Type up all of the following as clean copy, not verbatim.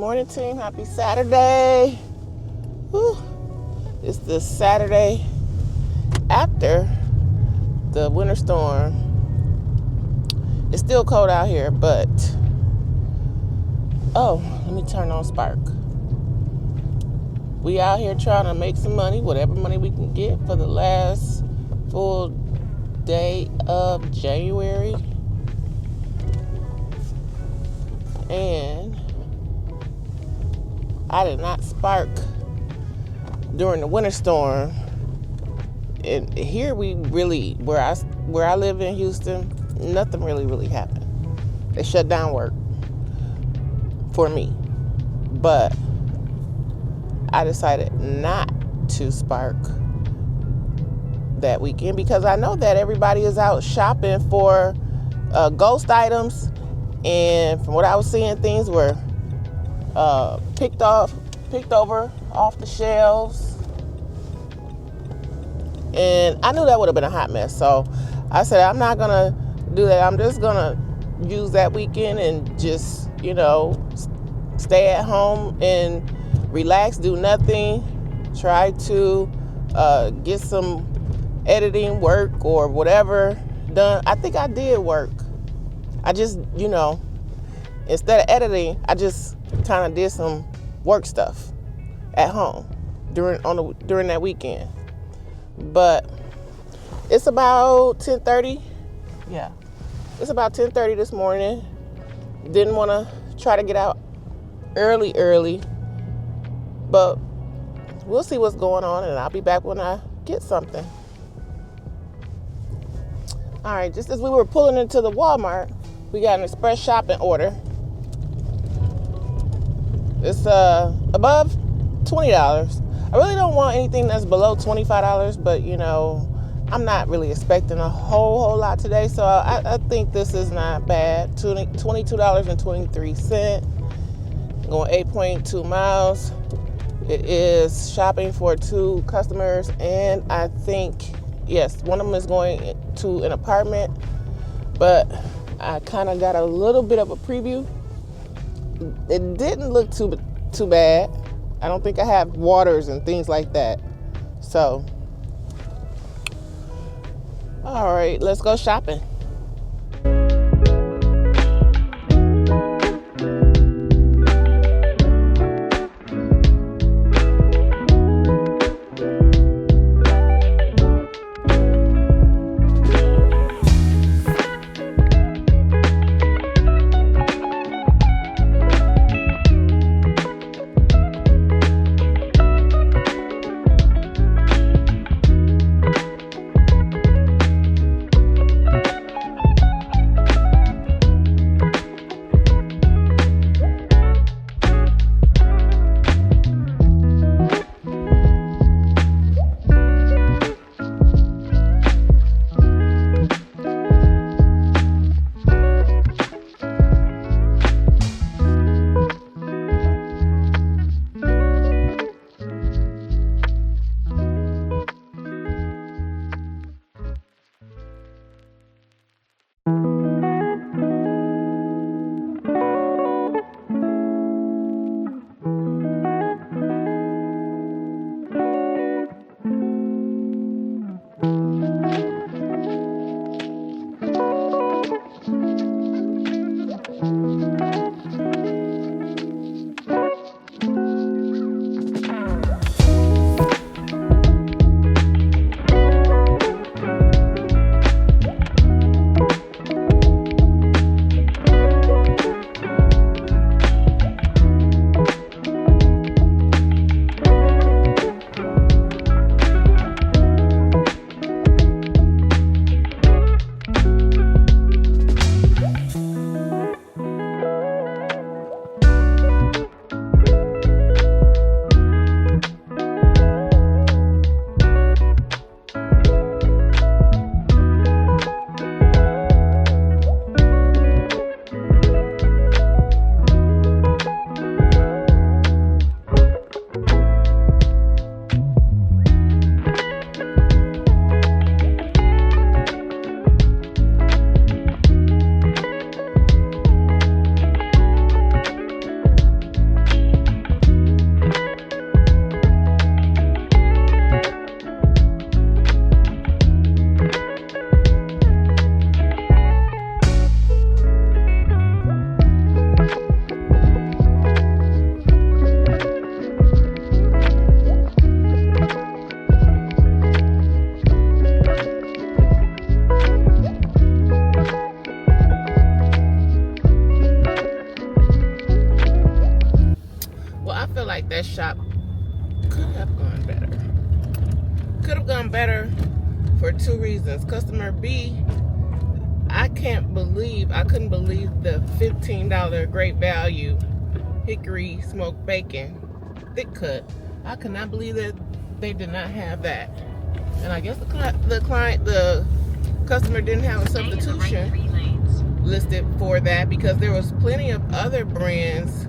morning, team. Happy Saturday. Whew. It's the Saturday after the winter storm. It's still cold out here, but let me turn on Spark. We out here trying to make some money, whatever money we can get for the last full day of January. And I did not spark during the winter storm. And here we really, where I live in Houston, nothing really happened. They shut down work for me. But I decided not to spark that weekend because I know that everybody is out shopping for ghost items. And from what I was seeing, things were picked over off the shelves. And I knew that would have been a hot mess. So I said, I'm not going to do that. I'm just going to use that weekend and just, stay at home and relax, do nothing, try to get some editing work or whatever done. I think I did work. I just, instead of editing, I just kind of did some work stuff at home during that weekend. But it's about 10:30. Yeah, it's about 10:30 this morning. Didn't want to try to get out early, but we'll see what's going on, and I'll be back when I get something. All right, just as we were pulling into the Walmart, we got an express shopping order. It's above $20. I really don't want anything that's below $25, but I'm not really expecting a whole lot today, so I think this is not bad. $22.23, going 8.2 miles. It is shopping for 2 customers, and I think, yes, one of them is going to an apartment, but I kind of got a little bit of a preview. It didn't look too bad. I don't think I have waters and things like that. So, all right, let's go shopping. two reasons. Customer B, I couldn't believe the $15 Great Value hickory smoked bacon thick cut. I could not believe that they did not have that. And I guess the customer didn't have a substitution listed for that, because there was plenty of other brands.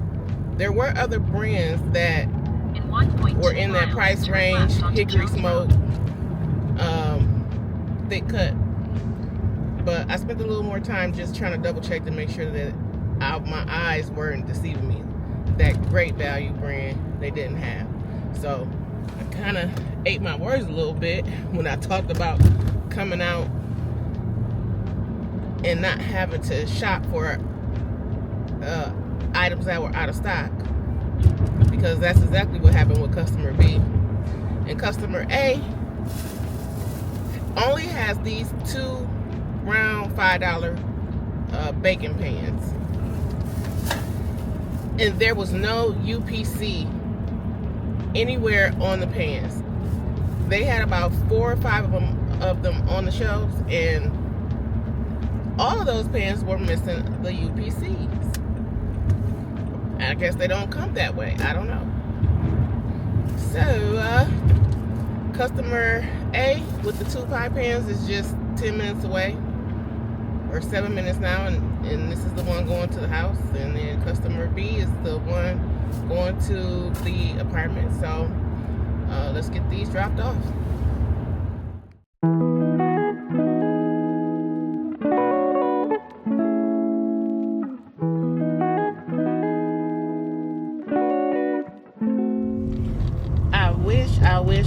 There were other brands that were in that price range, hickory smoke, thick cut. But I spent a little more time just trying to double check to make sure that my eyes weren't deceiving me. That Great Value brand they didn't have. So I kind of ate my words a little bit when I talked about coming out and not having to shop for items that were out of stock, because that's exactly what happened with customer B. And customer A only has these two round $5 bacon pans, and there was no UPC anywhere on the pans. They had about 4 or 5 of them on the shelves, and all of those pans were missing the UPCs. I guess they don't come that way. I don't know. So, customer A with the 2 pie pans is just 10 minutes away, or 7 minutes now, and this is the one going to the house, and then customer B is the one going to the apartment. So let's get these dropped off.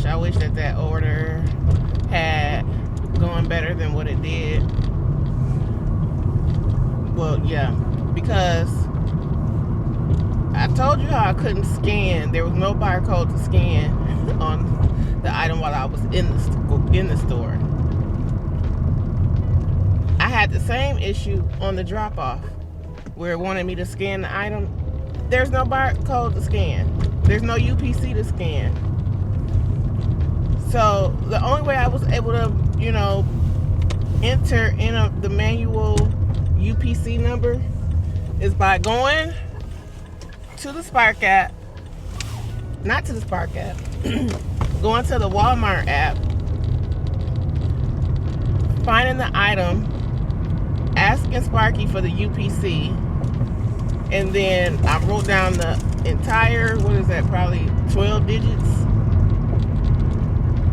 I wish that order had gone better than what it did. Well, yeah, because I told you how I couldn't scan. There was no barcode to scan on the item while I was in the store. I had the same issue on the drop-off where it wanted me to scan the item. There's no barcode to scan. There's no UPC to scan. So the only way I was able to, enter in the manual UPC number is by going to the Spark app, not to the Spark app, going to the Walmart app, finding the item, asking Sparky for the UPC, and then I wrote down the entire, probably 12 digits,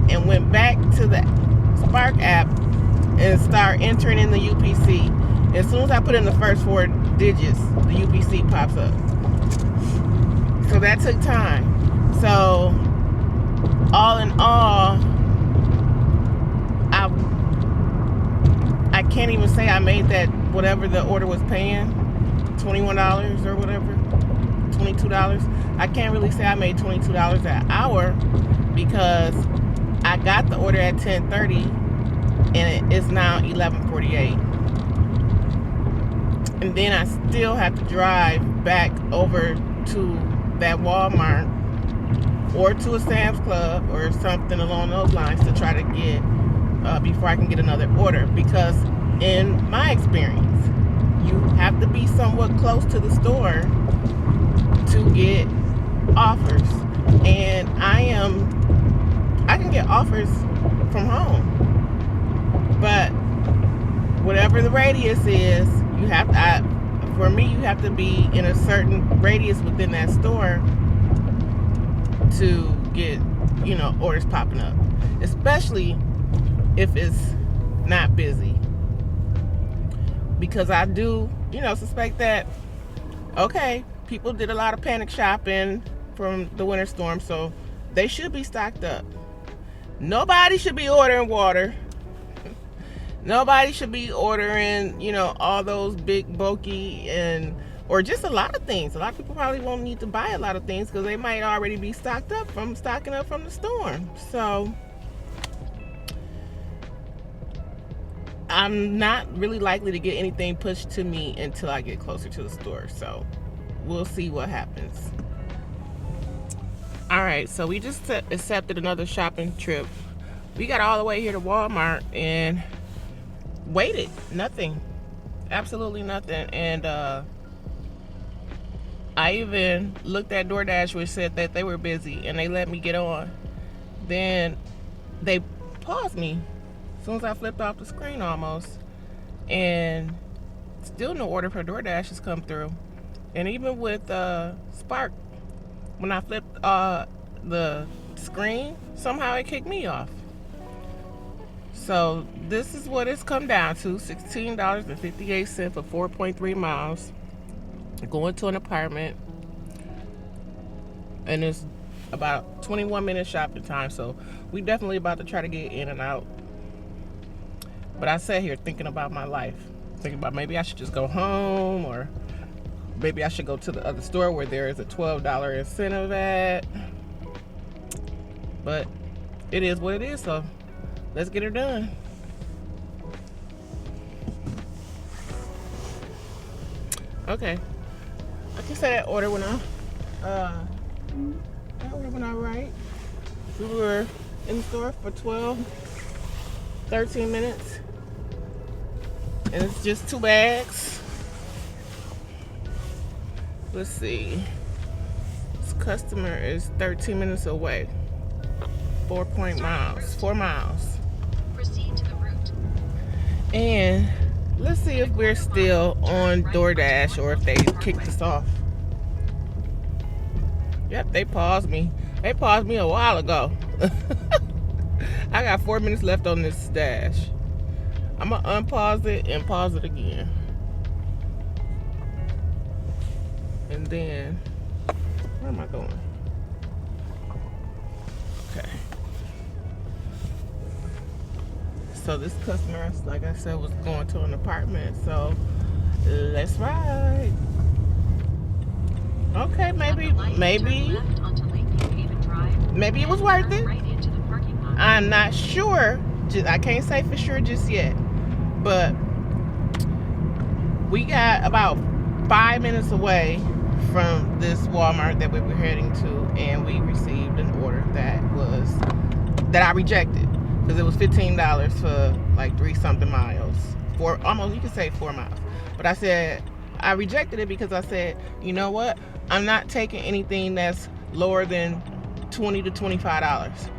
and went back to the Spark app and start entering in the UPC. As soon as I put in the first 4 digits, the UPC pops up. So that took time. So all in all, I can't even say I made that, whatever the order was paying, $21 or whatever, $22. I can't really say I made $22 an hour, because I got the order at 10:30 and it's now 11:48. And then I still have to drive back over to that Walmart or to a Sam's Club or something along those lines to try to get, before I can get another order. Because in my experience, you have to be somewhat close to the store to get offers. And I can get offers from home, but whatever the radius is, you have to be in a certain radius within that store to get, orders popping up, especially if it's not busy. Because I do, suspect that, okay, people did a lot of panic shopping from the winter storm, so they should be stocked up. Nobody should be ordering water. Nobody should be ordering, all those big, bulky, or just a lot of things. A lot of people probably won't need to buy a lot of things because they might already be stocking up from the storm. So I'm not really likely to get anything pushed to me until I get closer to the store. So we'll see what happens. All right, so we just accepted another shopping trip We got all the way here to Walmart and waited. Nothing. Absolutely nothing. And I even looked at DoorDash, which said that they were busy, and they let me get on. Then they paused me as soon as I flipped off the screen almost. And still no order for DoorDash has come through. And even with Spark, when I flipped the screen, somehow it kicked me off. So this is what it's come down to, $16.58 for 4.3 miles. Going to an apartment. And it's about 21 minutes shopping time, so we definitely about to try to get in and out. But I sat here thinking about my life. Thinking about maybe I should just go home, or maybe I should go to the other store where there is a $12 incentive at. But it is what it is, so let's get her done. Okay. I can say that order when I right. We were in the store for 13 minutes. And it's just 2 bags. Let's see. This customer is 13 minutes away. 4 miles. Proceed to the route. And let's see if we're still on DoorDash or if they kicked us off. Yep, they paused me. They paused me a while ago. I got 4 minutes left on this dash. I'm gonna unpause it and pause it again. And then, where am I going? Okay. So this customer, like I said, was going to an apartment. So let's ride. Okay, maybe it was worth it. I'm not sure. I can't say for sure just yet. But we got about 5 minutes away from this Walmart that we were heading to, and we received an order that I rejected because it was $15 for like 3-something miles. You could say 4 miles. But I said I rejected it because I said, you know what? I'm not taking anything that's lower than $20 to $25.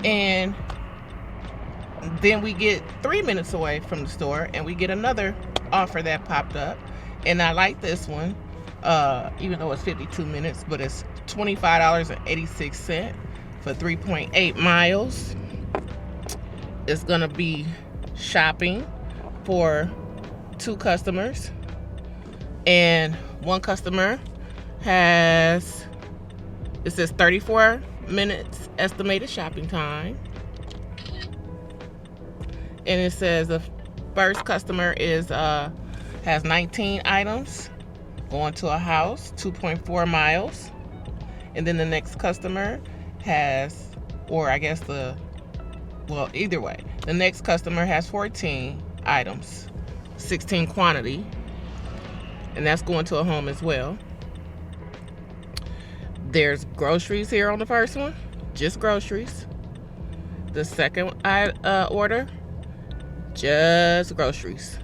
And then we get 3 minutes away from the store and we get another offer that popped up. And I like this one, even though it's 52 minutes, but it's $25.86 for 3.8 miles. It's gonna be shopping for 2 customers. And one customer it says 34 minutes estimated shopping time. And it says the first customer has 19 items going to a house, 2.4 miles. And then the next customer either way. The next customer has 14 items, 16 quantity. And that's going to a home as well. There's groceries here on the first one, just groceries. The second order, just groceries.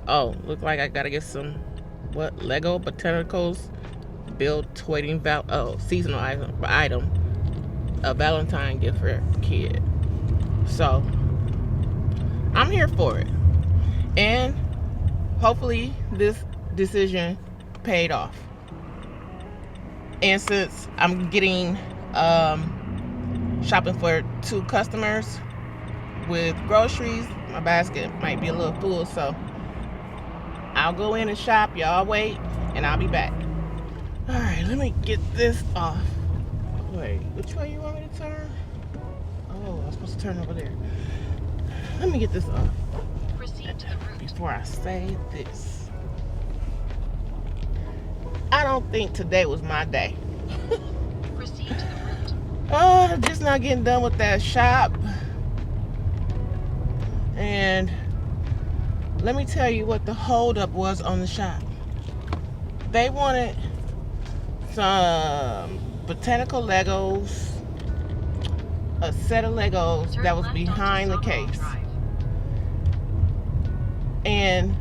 Oh, look like I gotta get some Lego Botanicals build-toting seasonal item, a Valentine gift for a kid. So I'm here for it, and hopefully this decision paid off. And since I'm getting shopping for 2 customers with groceries, my basket might be a little full, so I'll go in and shop. Y'all wait, and I'll be back. All right, let me get this off. Wait, which way you want me to turn? Oh, I'm supposed to turn over there. Let me get this off. Proceed to the route. Before I say this. I don't think today was my day. Proceed to the route. Just not getting done with that shop. And let me tell you what the holdup was on the shop. They wanted some botanical Legos, a set of Legos that was behind the case. And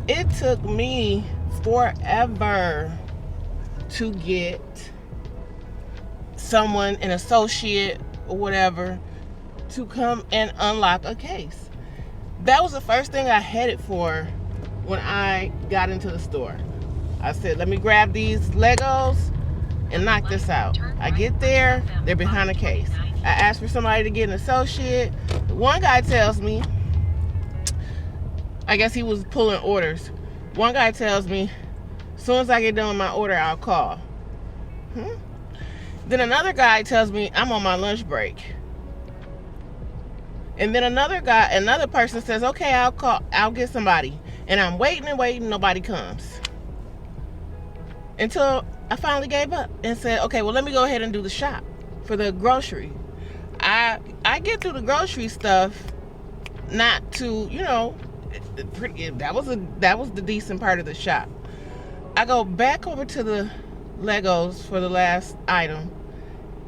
it took me forever to get someone, an associate or whatever, to come and unlock a case. That was the first thing I headed for when I got into the store. I said, let me grab these Legos and knock this out. I get there, they're behind a case. I asked for somebody to get an associate. One guy tells me, I guess he was pulling orders. One guy tells me, as soon as I get done with my order, I'll call. Then another guy tells me I'm on my lunch break. And then another person says, okay, I'll get somebody. And I'm waiting and waiting, nobody comes. Until I finally gave up and said, okay, well, let me go ahead and do the shop for the grocery. I get through the grocery stuff, not to, that was the decent part of the shop. I go back over to the Legos for the last item,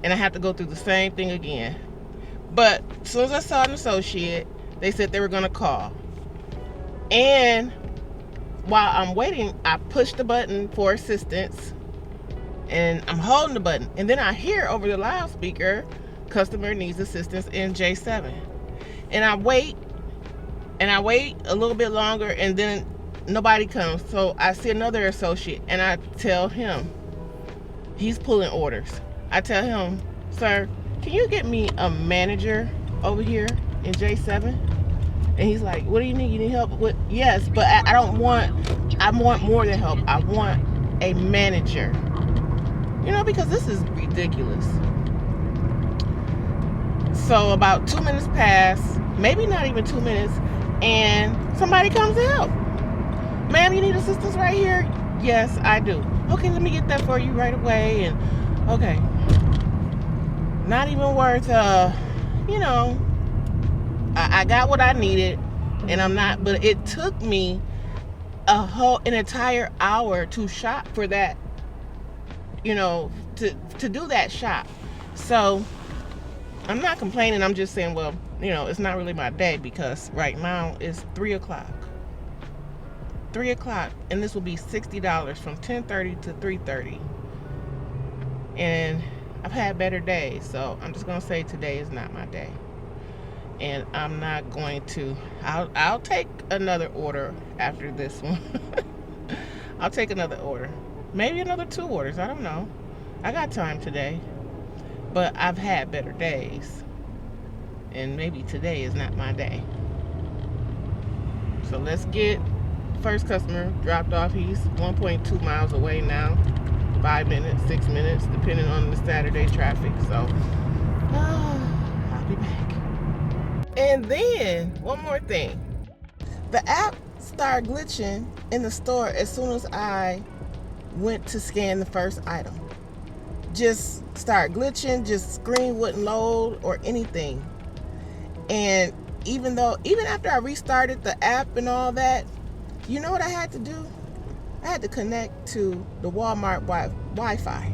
and I have to go through the same thing again. But as soon as I saw an associate, they said they were going to call. And while I'm waiting, I push the button for assistance, and I'm holding the button. And then I hear over the loudspeaker, customer needs assistance in J7. And I wait a little bit longer, and then nobody comes. So I see another associate, and I tell him, he's pulling orders. I tell him, sir, can you get me a manager over here in J7? And he's like, what do you need? You need help with? Yes, but I want more than help. I want a manager. Because this is ridiculous. So about 2 minutes pass, maybe not even 2 minutes, and somebody comes to help. Ma'am, you need assistance right here? Yes, I do. Okay, let me get that for you right away. And okay. Not even worth, I got what I needed, and but it took me an entire hour to shop for that, to do that shop. So I'm not complaining. I'm just saying, well, it's not really my day, because right now it's 3 o'clock. 3 o'clock, and this will be $60 from 10:30 to 3:30. And I've had better days, so I'm just gonna say today is not my day. And I'm not going to, I'll take another order after this one. I'll take another order. Maybe another 2 orders, I don't know. I got time today. But I've had better days. And maybe today is not my day. So let's get first customer dropped off. He's 1.2 miles away now. 5 minutes, 6 minutes, depending on the Saturday traffic. So, I'll be back. And then, one more thing. The app started glitching in the store as soon as I went to scan the first item. Just started glitching, just screen wouldn't load or anything. And even after I restarted the app and all that, you know what I had to do? I had to connect to the Walmart Wi-Fi.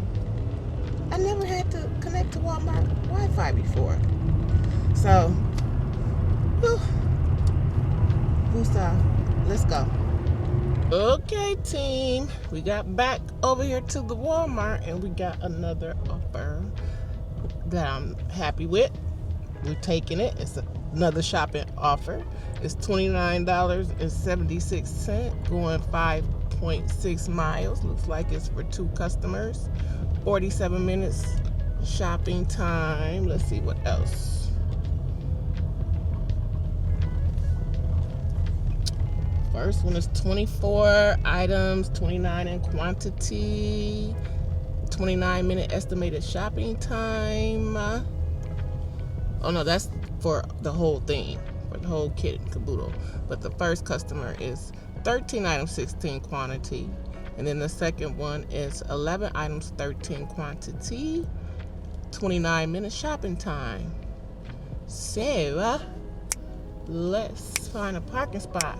I never had to connect to Walmart Wi-Fi before. So, let's go. Okay, team. We got back over here to the Walmart, and we got another offer that I'm happy with. We're taking it. It's another shopping offer. It's $29.76, going 5.6 miles. Looks like it's for 2 customers. 47 minutes shopping time. Let's see what else. First one is 24 items, 29 in quantity, 29-minute estimated shopping time. Oh no, that's for the whole thing, for the whole kit and caboodle. But the first customer is 13 items, 16 quantity. And then the second one is 11 items, 13 quantity, 29-minute shopping time. So, let's find a parking spot.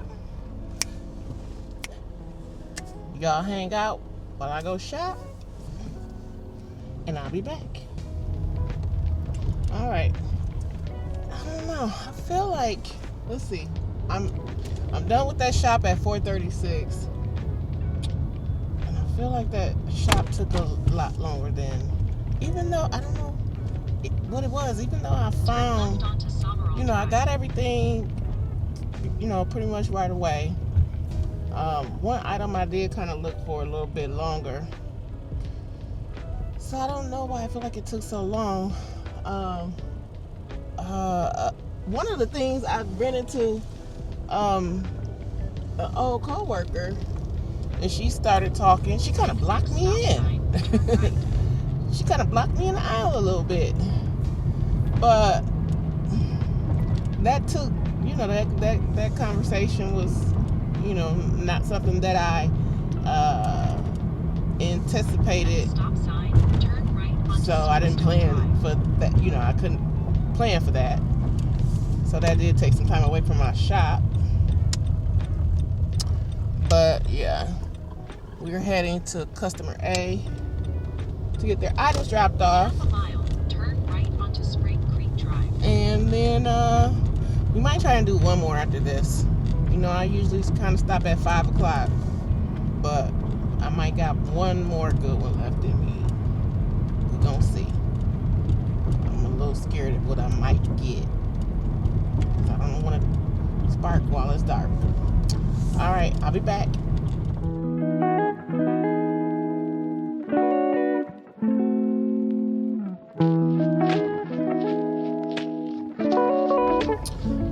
Y'all hang out while I go shop, and I'll be back. All right. I don't know. I feel like, let's see. I'm done with that shop at 4:36. And I feel like that shop took a lot longer than, even though I don't know what it was, even though I found, I got everything, pretty much right away. One item I did kind of look for a little bit longer. So I don't know why I feel like it took so long. One of the things I ran into an old co-worker, and she started talking. She kind of blocked me in. She kind of blocked me in the aisle a little bit. But that took, that conversation was, not something that I anticipated. So I didn't plan for that. I couldn't plan for that. So that did take some time away from my shop. But yeah, we're heading to customer A to get their items dropped off. Turn right onto Spring Creek Drive. And then we might try and do one more after this. I usually kind of stop at 5 o'clock, but I might got one more good one left in me. We're gonna see. I'm a little scared of what I might get. I don't want to spark while it's dark. All right, I'll be back.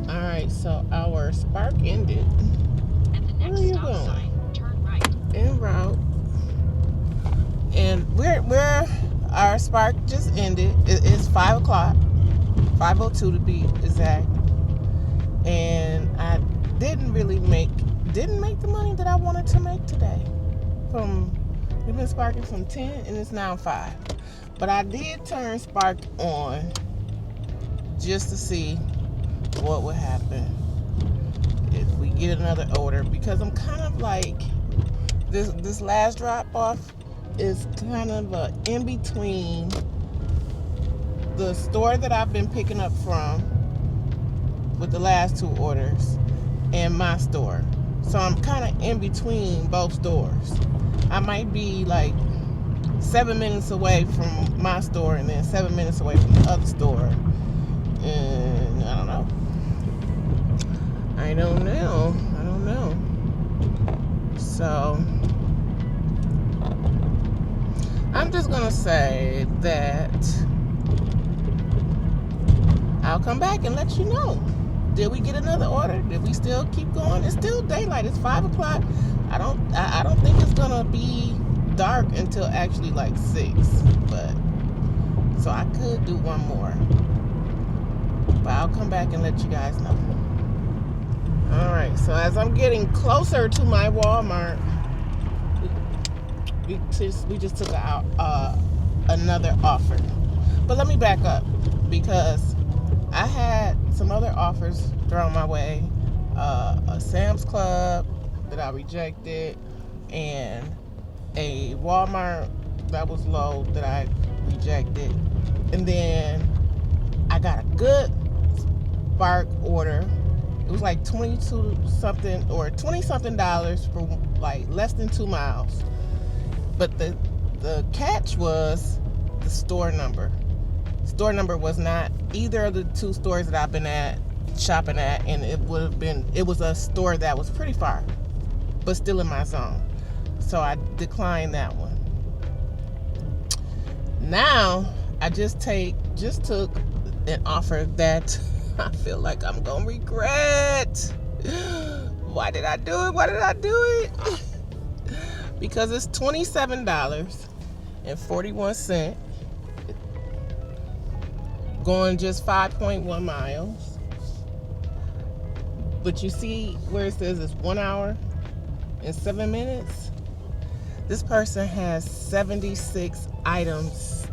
All right, so our spark ended. At the next stop sign, turn right. En route. And we're our spark just ended. It's 5 o'clock, 5:02 to be exact. And I didn't make the money that I wanted to make today. We've been sparking from 10 and it's now 5. But I did turn spark on just to see what would happen if we get another order, because I'm kind of like this last drop off is kind of in between the store that I've been picking up from with the last 2 orders and my store. So I'm kind of in between both stores. I might be like 7 minutes away from my store and then 7 minutes away from the other store. And I don't know. So I'm just gonna say that I'll come back and let you know. Did we get another order? Did we still keep going? It's still daylight. It's 5 o'clock. I don't think it's gonna be dark until actually like 6. But so I could do one more. But I'll come back and let you guys know. All right. So as I'm getting closer to my Walmart, we just took out another offer. But let me back up, because I had some other offers thrown my way. A Sam's Club that I rejected, and a Walmart that was low that I rejected. And then I got a good spark order. It was like $20-something for like less than 2 miles. But the catch was the store number. Store number was not either of the 2 stores that I've been shopping at, and it was a store that was pretty far, but still in my zone. So I declined that one. Now I just took an offer that I feel like I'm gonna regret. Why did I do it? Because it's $27.41, going just 5.1 miles. But you see where it says it's 1 hour and 7 minutes? This person has 76 items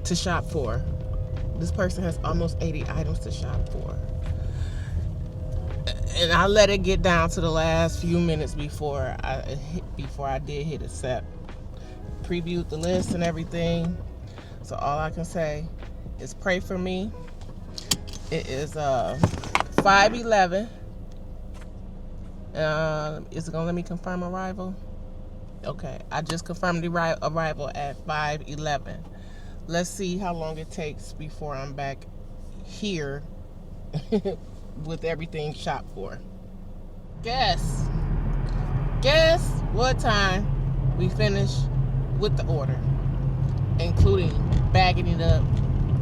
to shop for. This person has almost 80 items to shop for. And I let it get down to the last few minutes before I did hit accept. Previewed the list and everything. So all I can say is Pray For Me. It is 5:11. Is it gonna let me confirm arrival? Okay, I just confirmed the arrival at 5:11. Let's see how long it takes before I'm back here with everything shop for. Guess what time we finish with the order, including bagging it up,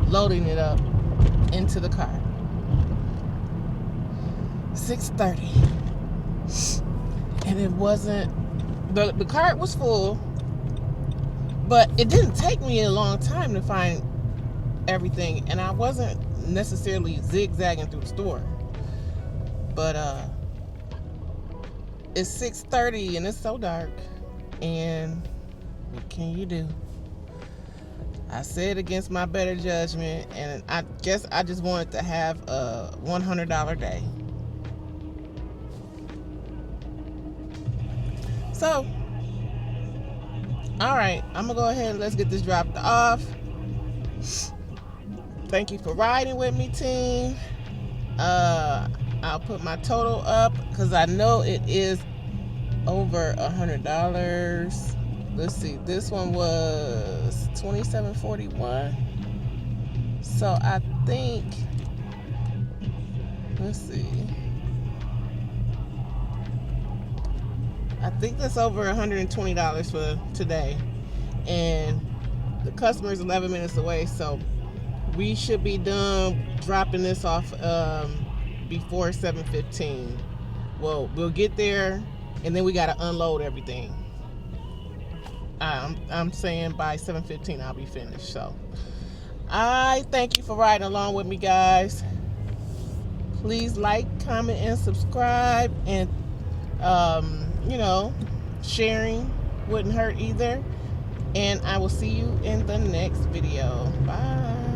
loading it up into the car. 6:30. And it wasn't, the cart was full, but it didn't take me a long time to find everything, and I wasn't necessarily zigzagging through the store. But it's 6:30 and it's so dark, and what can you do? I said against my better judgment, and I guess I just wanted to have a $100 day. So, all right, I'm gonna go ahead and let's get this dropped off. Thank you for riding with me, team. I'll put my total up because I know it is over $100. Let's see, this one was $27.41. So I think, let's see, I think that's over $120 for today, and the customer is 11 minutes away, so we should be done dropping this off before 7:15. Well, we'll get there, and then we got to unload everything. I'm saying by 7:15 I'll be finished. So I thank you for riding along with me, guys. Please like, comment, and subscribe, and sharing wouldn't hurt either. And I will see you in the next video. Bye.